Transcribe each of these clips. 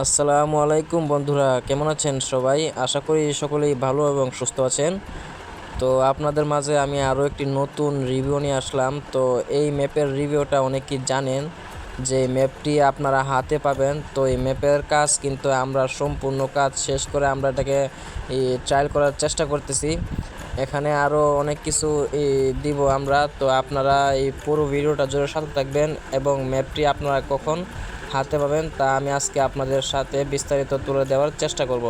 আসসালামু আলাইকুম বন্ধুরা, কেমন আছেন সবাই? আশা করি সকলেই ভালো এবং সুস্থ আছেন। তো আপনাদের মাঝে আমি আরও একটি নতুন রিভিউ নিয়ে আসলাম। তো এই ম্যাপের রিভিউটা অনেকেই জানেন যে ম্যাপটি আপনারা হাতে পাবেন। তো এই ম্যাপের কাজ কিন্তু আমরা সম্পূর্ণ কাজ শেষ করে আমরা এটাকে ট্রায়াল করার চেষ্টা করতেছি। এখানে আরও অনেক কিছু দিব আমরা। তো আপনারা এই পুরো ভিডিওটা জুড়ে সাথে থাকবেন এবং ম্যাপটি আপনারা কখন হাতে পাবেন তা আমি আজকে আপনাদের সাথে বিস্তারিত তুলে দেওয়ার চেষ্টা করব।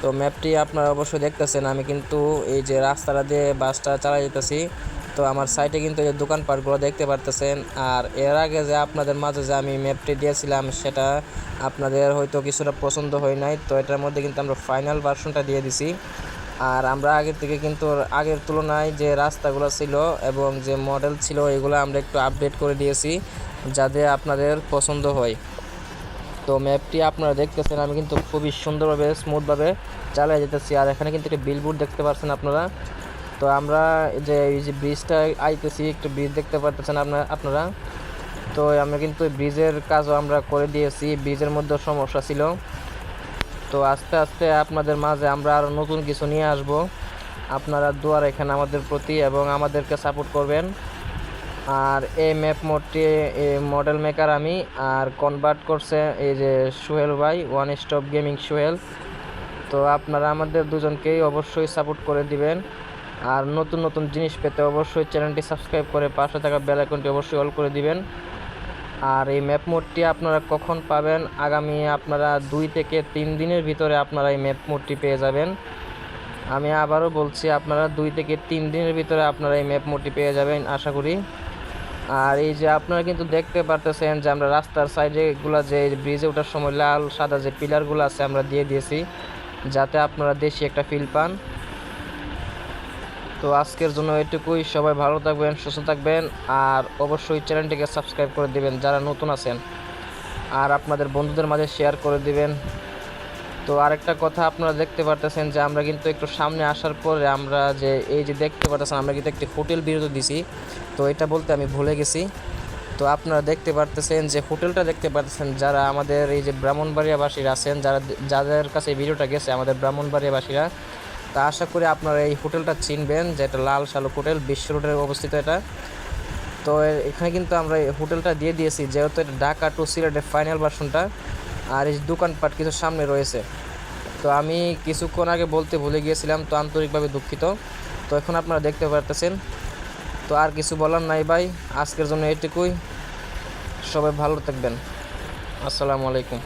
তো ম্যাপটি আপনারা অবশ্যই দেখতেছেন, আমি কিন্তু এই যে রাস্তাটা দিয়ে বাসটা চালাই যেতেছি। তো আমার সাইডে কিন্তু এই দোকানপাটগুলো দেখতে পারতেছেন। আর এর আগে যে আপনাদের মাঝে যে আমি ম্যাপটি দিয়েছিলাম সেটা আপনাদের হয়তো কিছুটা পছন্দ হয় নাই। তো এটার মধ্যে কিন্তু আমরা ফাইনাল ভার্সনটা দিয়ে দিছি। আর আমরা আগের থেকে কিন্তু আগের তুলনায় যে রাস্তাগুলো ছিল এবং যে মডেল ছিল এগুলো আমরা একটু আপডেট করে দিয়েছি যাতে আপনাদের পছন্দ হয়। তো ম্যাপটি আপনারা দেখতেছেন, আমি কিন্তু খুবই সুন্দরভাবে স্মুথভাবে চালিয়ে যেতেছি। আর এখানে কিন্তু একটা বিলবোর্ড দেখতে পাচ্ছেন আপনারা। তো আমরা যে এই যে ব্রিজটা আইতেছি, একটু ব্রিজ দেখতে পারতেছেন আপনারা। তো আমরা কিন্তু ব্রিজের কাজও আমরা করে দিয়েছি, ব্রিজের মধ্যে সমস্যা ছিল। তো আস্তে আস্তে আপনাদের মাঝে আমরা আরও নতুন কিছু নিয়ে আসব। আপনারা দোয়া রাখেন আমাদের প্রতি এবং আমাদেরকে সাপোর্ট করবেন। আর এই ম্যাপ মোডটি মডেল মেকার আমি, আর কনভার্ট করছে এই যে সোহেল ভাই, ওয়ান স্টপ গেমিং সোহেল। তো আপনারা আমাদের দুজনকেই অবশ্যই সাপোর্ট করে দিবেন। আর নতুন নতুন জিনিস পেতে অবশ্যই চ্যানেলটি সাবস্ক্রাইব করে পাশে থাকা বেল আইকনটি অবশ্যই অল করে দিবেন। আর এই ম্যাপ মোডটি আপনারা কখন পাবেন? আগামী আপনারা 2 থেকে 3 দিনের ভিতরে আপনারা এই ম্যাপ মোডটি পেয়ে যাবেন। আমি আবারও বলছি, আপনারা 2 থেকে 3 দিনের ভিতরে আপনারা এই ম্যাপ মোডটি পেয়ে যাবেন আশা করি। আর এই যে আপনারা কিন্তু দেখতে পারতেছেন যে আমরা রাস্তার সাইডেগুলো যে ব্রিজে ওঠার সময় লাল সাদা যে পিলারগুলো আছে আমরা দিয়ে দিয়েছি যাতে আপনারা দেশি একটা ফিল পান। তো আজকের জন্য এটুকুই। সবাই ভালো থাকবেন, সুস্থ থাকবেন, আর অবশ্যই চ্যানেলটিকে সাবস্ক্রাইব করে দিবেন যারা নতুন আছেন, আর আপনাদের বন্ধুদের মাঝে শেয়ার করে দিবেন। তো আরেকটা কথা, আপনারা দেখতে পারতেছেন যে আমরা কিন্তু একটু সামনে আসার পরে আমরা যে এই যে দেখতে পারতেছেন আমরা কিন্তু একটি হোটেল বিরতি দিছি। তো এটা বলতে আমি ভুলে গেছি। তো আপনারা দেখতে পারতেছেন যে হোটেলটা দেখতে পারতেছেন, যারা আমাদের এই যে ব্রাহ্মণবাড়িয়াবাসীরা আছেন, যাদের কাছে এই ভিডিওটা গেছে আমাদের ব্রাহ্মণবাড়িয়াবাসীরা, তা আশা করি আপনারা এই হোটেলটা চিনবেন, যে এটা লাল শালুক হোটেল, বিশ্ব রোডে অবস্থিত এটা। তো এখানে কিন্তু আমরা এই হোটেলটা দিয়ে দিয়েছি যেহেতু এটা ঢাকা টু সিলেটের ফাইনাল ভার্সনটা। আর এই দোকানপাট কিছু সামনে রয়েছে। তো আমি কিছুক্ষণ আগে বলতে ভুলে গিয়েছিলাম, তো আন্তরিকভাবে দুঃখিত। তো এখন আপনারা দেখতে পারতেছেন। তো আর কিছু বলার নাই ভাই, আজকের জন্য এটুকুই। সবাই ভালো থাকবেন। আসসালামু আলাইকুম।